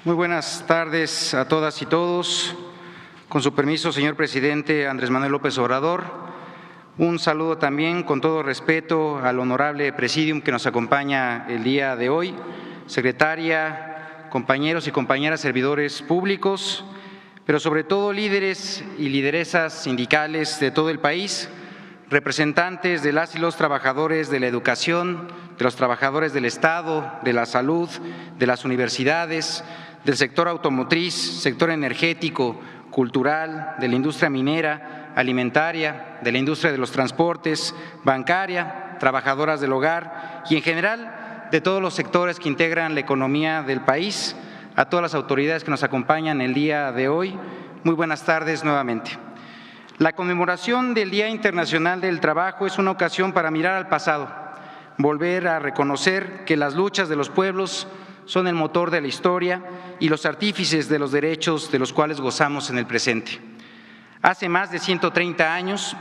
Muy buenas tardes a todas y todos. Con su permiso, señor presidente Andrés Manuel López Obrador, un saludo también con todo respeto al honorable presidium que nos acompaña el día de hoy, secretaria, compañeros y compañeras servidores públicos, pero sobre todo líderes y lideresas sindicales de todo el país, representantes de las y los trabajadores de la educación, de los trabajadores del Estado, de la salud, de las universidades, del sector automotriz, sector energético, cultural, de la industria minera, alimentaria, de la industria de los transportes, bancaria, trabajadoras del hogar y en general de todos los sectores que integran la economía del país, a todas las autoridades que nos acompañan el día de hoy. Muy buenas tardes nuevamente. La conmemoración del Día Internacional del Trabajo es una ocasión para mirar al pasado, volver a reconocer que las luchas de los pueblos son el motor de la historia y los artífices de los derechos de los cuales gozamos en el presente. Hace más de 130 años,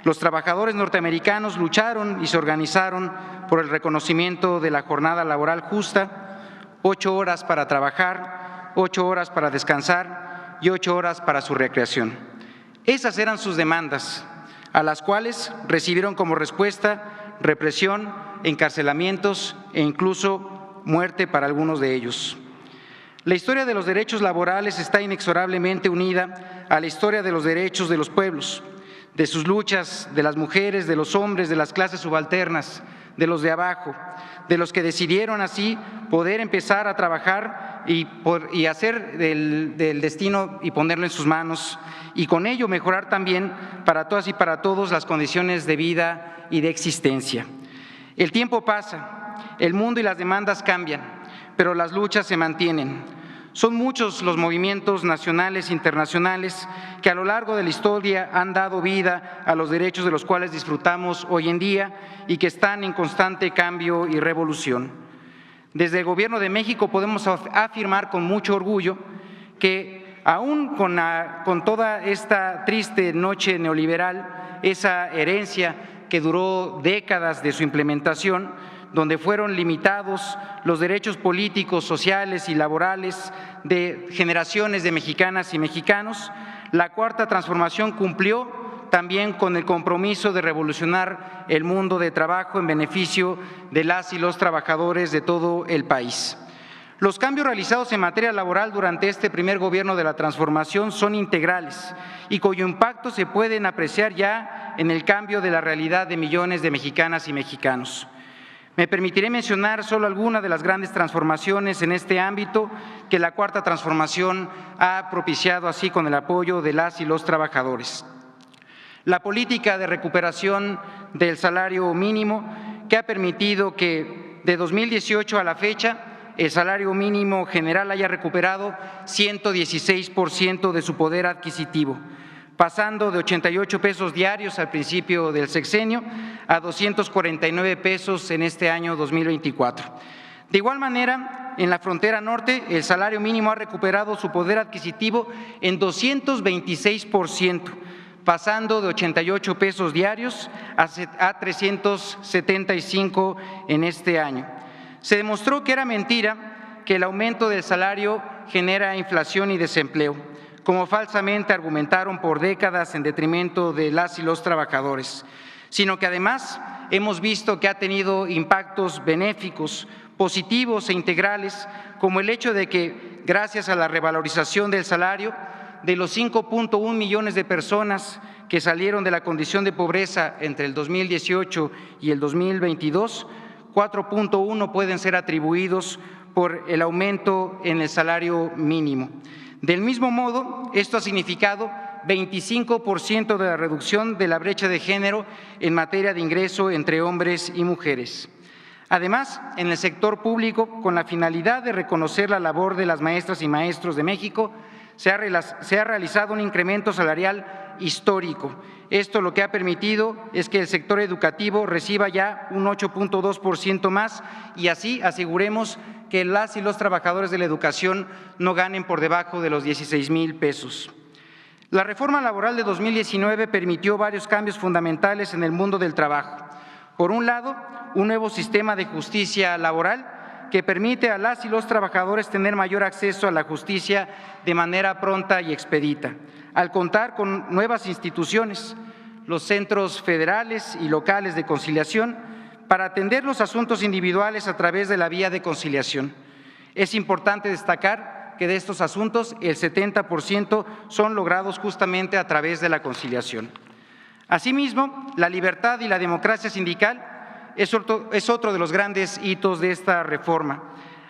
los trabajadores norteamericanos lucharon y se organizaron por el reconocimiento de la jornada laboral justa, 8 horas para trabajar, 8 horas para descansar y 8 horas para su recreación. Esas eran sus demandas, a las cuales recibieron como respuesta represión, encarcelamientos e incluso muerte para algunos de ellos. La historia de los derechos laborales está inexorablemente unida a la historia de los derechos de los pueblos, de sus luchas, de las mujeres, de los hombres, de las clases subalternas, de los de abajo, de los que decidieron así poder empezar a trabajar y hacer del destino y ponerlo en sus manos, y con ello mejorar también para todas y para todos las condiciones de vida y de existencia. El tiempo pasa, el mundo y las demandas cambian, pero las luchas se mantienen. Son muchos los movimientos nacionales e internacionales que a lo largo de la historia han dado vida a los derechos de los cuales disfrutamos hoy en día y que están en constante cambio y revolución. Desde el Gobierno de México podemos afirmar con mucho orgullo que aún con toda esta triste noche neoliberal, esa herencia que duró décadas de su implementación, donde fueron limitados los derechos políticos, sociales y laborales de generaciones de mexicanas y mexicanos, la Cuarta Transformación cumplió también con el compromiso de revolucionar el mundo de trabajo en beneficio de las y los trabajadores de todo el país. Los cambios realizados en materia laboral durante este primer gobierno de la transformación son integrales y cuyo impacto se pueden apreciar ya en el cambio de la realidad de millones de mexicanas y mexicanos. Me permitiré mencionar solo algunas de las grandes transformaciones en este ámbito que la Cuarta Transformación ha propiciado así con el apoyo de las y los trabajadores. La política de recuperación del salario mínimo, que ha permitido que de 2018 a la fecha el salario mínimo general haya recuperado 116% de su poder adquisitivo, pasando de 88 pesos diarios al principio del sexenio a 249 pesos en este año 2024. De igual manera, en la frontera norte, el salario mínimo ha recuperado su poder adquisitivo en 226%, pasando de 88 pesos diarios a 375 en este año. Se demostró que era mentira que el aumento del salario genera inflación y desempleo, como falsamente argumentaron por décadas en detrimento de las y los trabajadores, sino que además hemos visto que ha tenido impactos benéficos, positivos e integrales, como el hecho de que, gracias a la revalorización del salario, de los 5.1 millones de personas que salieron de la condición de pobreza entre el 2018 y el 2022, 4.1 pueden ser atribuidos por el aumento en el salario mínimo. Del mismo modo, esto ha significado 25% de la reducción de la brecha de género en materia de ingreso entre hombres y mujeres. Además, en el sector público, con la finalidad de reconocer la labor de las maestras y maestros de México, se ha realizado un incremento salarial histórico. Esto lo que ha permitido es que el sector educativo reciba ya un 8.2% más y así aseguremos que las y los trabajadores de la educación no ganen por debajo de los 16,000 pesos. La reforma laboral de 2019 permitió varios cambios fundamentales en el mundo del trabajo. Por un lado, un nuevo sistema de justicia laboral que permite a las y los trabajadores tener mayor acceso a la justicia de manera pronta y expedita, al contar con nuevas instituciones, los centros federales y locales de conciliación, para atender los asuntos individuales a través de la vía de conciliación. Es importante destacar que de estos asuntos el 70% son logrados justamente a través de la conciliación. Asimismo, la libertad y la democracia sindical es otro de los grandes hitos de esta reforma.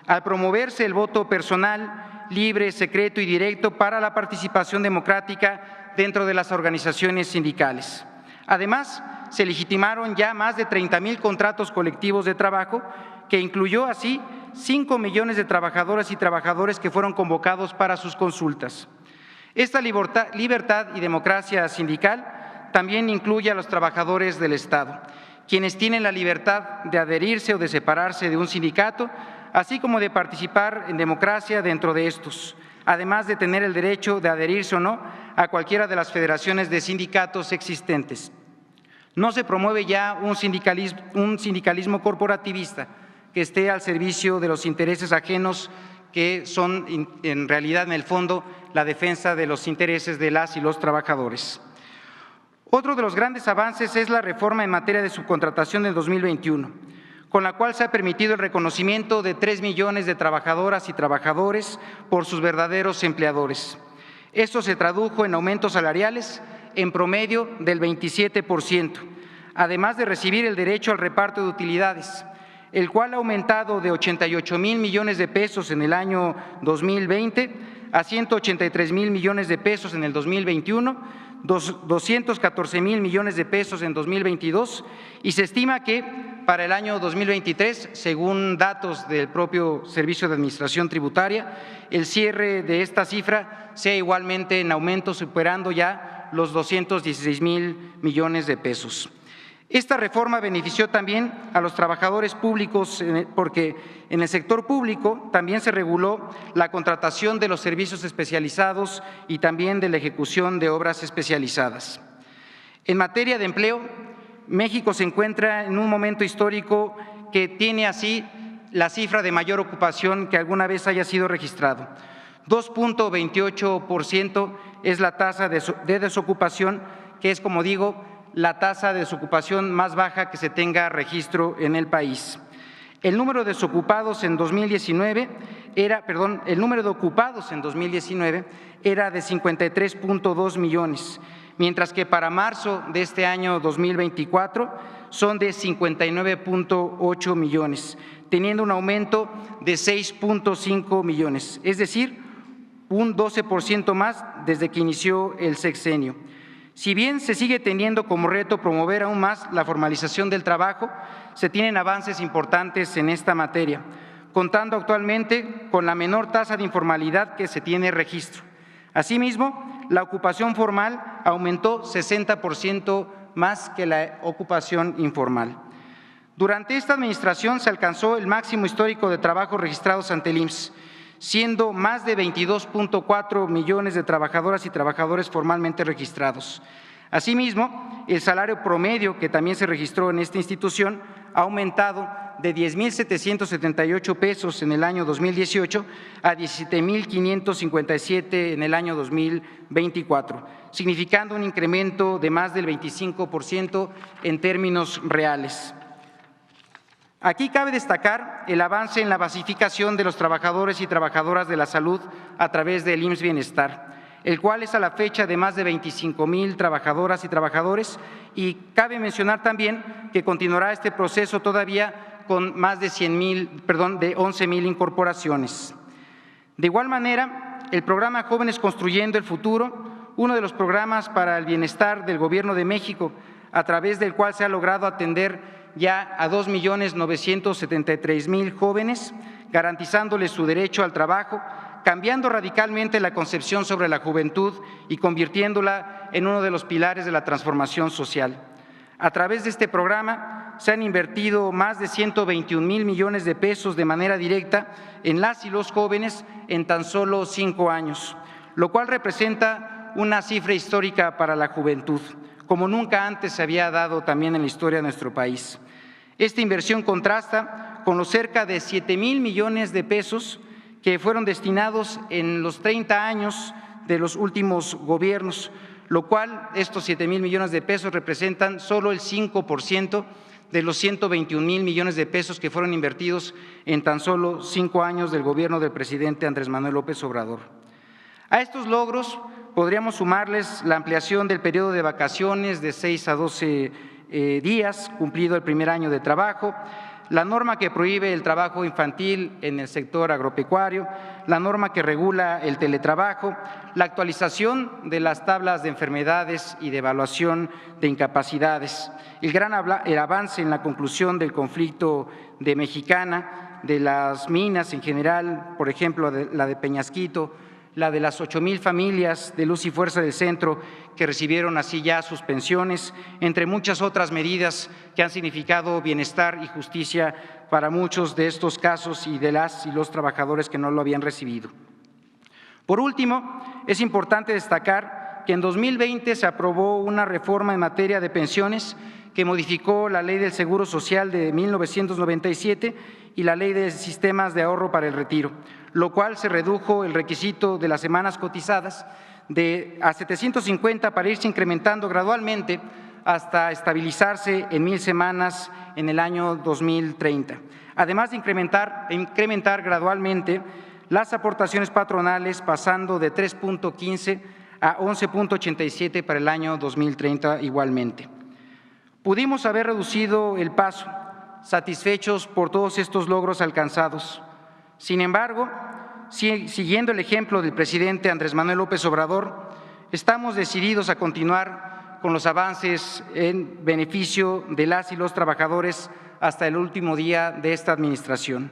Al promoverse el voto personal, libre, secreto y directo para la participación democrática dentro de las organizaciones sindicales. Además, se legitimaron ya más de 30,000 contratos colectivos de trabajo, que incluyó así 5 millones de trabajadoras y trabajadores que fueron convocados para sus consultas. Esta libertad y democracia sindical también incluye a los trabajadores del Estado, quienes tienen la libertad de adherirse o de separarse de un sindicato, así como de participar en democracia dentro de estos, además de tener el derecho de adherirse o no a cualquiera de las federaciones de sindicatos existentes. No se promueve ya un sindicalismo corporativista que esté al servicio de los intereses ajenos, que son en realidad, en el fondo, la defensa de los intereses de las y los trabajadores. Otro de los grandes avances es la reforma en materia de subcontratación del 2021, con la cual se ha permitido el reconocimiento de 3 millones de trabajadoras y trabajadores por sus verdaderos empleadores. Esto se tradujo en aumentos salariales en promedio del 27%, además de recibir el derecho al reparto de utilidades, el cual ha aumentado de 88,000 millones de pesos en el año 2020 a 183,000 millones de pesos en el 2021, 214,000 millones de pesos en 2022, y se estima que para el año 2023, según datos del propio Servicio de Administración Tributaria, el cierre de esta cifra sea igualmente en aumento, superando ya los 216,000 millones de pesos. Esta reforma benefició también a los trabajadores públicos, porque en el sector público también se reguló la contratación de los servicios especializados y también de la ejecución de obras especializadas. En materia de empleo, México se encuentra en un momento histórico que tiene así la cifra de mayor ocupación que alguna vez haya sido registrado. 2.28% es la tasa de desocupación, que es, como digo, la tasa de desocupación más baja que se tenga registro en el país. El número de ocupados en 2019 era de 53.2 millones, mientras que para marzo de este año 2024 son de 59.8 millones, teniendo un aumento de 6.5 millones, es decir, un 12% más desde que inició el sexenio. Si bien se sigue teniendo como reto promover aún más la formalización del trabajo, se tienen avances importantes en esta materia, contando actualmente con la menor tasa de informalidad que se tiene registro. Asimismo, la ocupación formal aumentó 60% más que la ocupación informal. Durante esta administración se alcanzó el máximo histórico de trabajos registrados ante el IMSS, siendo más de 22.4 millones de trabajadoras y trabajadores formalmente registrados. Asimismo, el salario promedio que también se registró en esta institución ha aumentado de 10,778 pesos en el año 2018 a 17,557 en el año 2024, significando un incremento de más del 25% en términos reales. Aquí cabe destacar el avance en la basificación de los trabajadores y trabajadoras de la salud a través del IMSS Bienestar, el cual es a la fecha de más de 25,000 trabajadoras y trabajadores, y cabe mencionar también que continuará este proceso todavía con más de 11,000 incorporaciones. De igual manera, el programa Jóvenes Construyendo el Futuro, uno de los programas para el bienestar del Gobierno de México, a través del cual se ha logrado atender ya a 2,973,000 jóvenes, garantizándoles su derecho al trabajo, cambiando radicalmente la concepción sobre la juventud y convirtiéndola en uno de los pilares de la transformación social. A través de este programa se han invertido más de 121,000 millones de pesos de manera directa en las y los jóvenes en tan solo 5 años, lo cual representa una cifra histórica para la juventud, como nunca antes se había dado también en la historia de nuestro país. Esta inversión contrasta con los cerca de 7,000 millones de pesos que fueron destinados en los 30 años de los últimos gobiernos, lo cual estos 7,000 millones de pesos representan solo el 5% de los 121,000 millones de pesos que fueron invertidos en tan solo 5 años del gobierno del presidente Andrés Manuel López Obrador. A estos logros podríamos sumarles la ampliación del periodo de vacaciones de 6 a 12 días, cumplido el primer año de trabajo, la norma que prohíbe el trabajo infantil en el sector agropecuario, la norma que regula el teletrabajo, la actualización de las tablas de enfermedades y de evaluación de incapacidades, el avance en la conclusión del conflicto de Mexicana, de las minas en general, por ejemplo, la de Peñasquito, la de las 8,000 familias de Luz y Fuerza del Centro que recibieron así ya sus pensiones, entre muchas otras medidas que han significado bienestar y justicia para muchos de estos casos y de las y los trabajadores que no lo habían recibido. Por último, es importante destacar que en 2020 se aprobó una reforma en materia de pensiones que modificó la Ley del Seguro Social de 1997 y la Ley de Sistemas de Ahorro para el Retiro, lo cual se redujo el requisito de las semanas cotizadas a 750 para irse incrementando gradualmente hasta estabilizarse en 1,000 semanas en el año 2030, además de incrementar gradualmente las aportaciones patronales pasando de 3.15 a 11.87 para el año 2030 igualmente. Pudimos haber reducido el paso, satisfechos por todos estos logros alcanzados. Sin embargo, siguiendo el ejemplo del presidente Andrés Manuel López Obrador, estamos decididos a continuar con los avances en beneficio de las y los trabajadores hasta el último día de esta administración.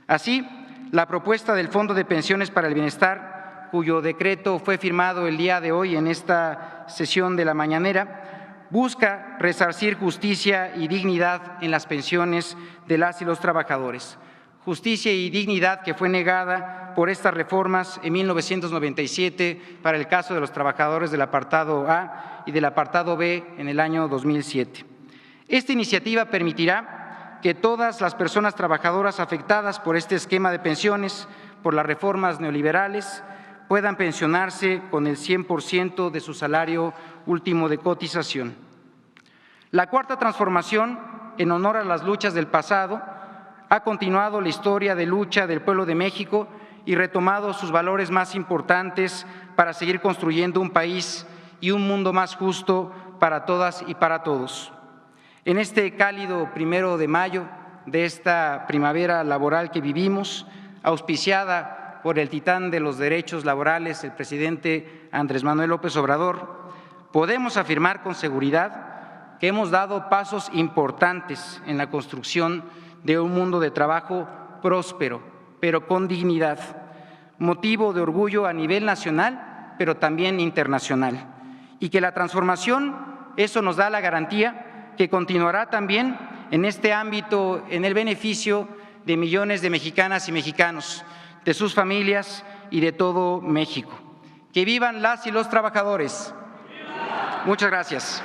Así, la propuesta del Fondo de Pensiones para el Bienestar, cuyo decreto fue firmado el día de hoy en esta sesión de la mañanera, busca resarcir justicia y dignidad en las pensiones de las y los trabajadores. Justicia y dignidad que fue negada por estas reformas en 1997 para el caso de los trabajadores del apartado A y del apartado B en el año 2007. Esta iniciativa permitirá que todas las personas trabajadoras afectadas por este esquema de pensiones, por las reformas neoliberales, puedan pensionarse con el 100% de su salario último de cotización. La cuarta transformación, en honor a las luchas del pasado, ha continuado la historia de lucha del pueblo de México y retomado sus valores más importantes para seguir construyendo un país y un mundo más justo para todas y para todos. En este cálido 1 de mayo de esta primavera laboral que vivimos, auspiciada por el titán de los derechos laborales, el presidente Andrés Manuel López Obrador, podemos afirmar con seguridad que hemos dado pasos importantes en la construcción de un mundo de trabajo próspero, pero con dignidad, motivo de orgullo a nivel nacional, pero también internacional, y que la transformación, eso nos da la garantía que continuará también en este ámbito en el beneficio de millones de mexicanas y mexicanos, de sus familias y de todo México. ¡Que vivan las y los trabajadores! Muchas gracias.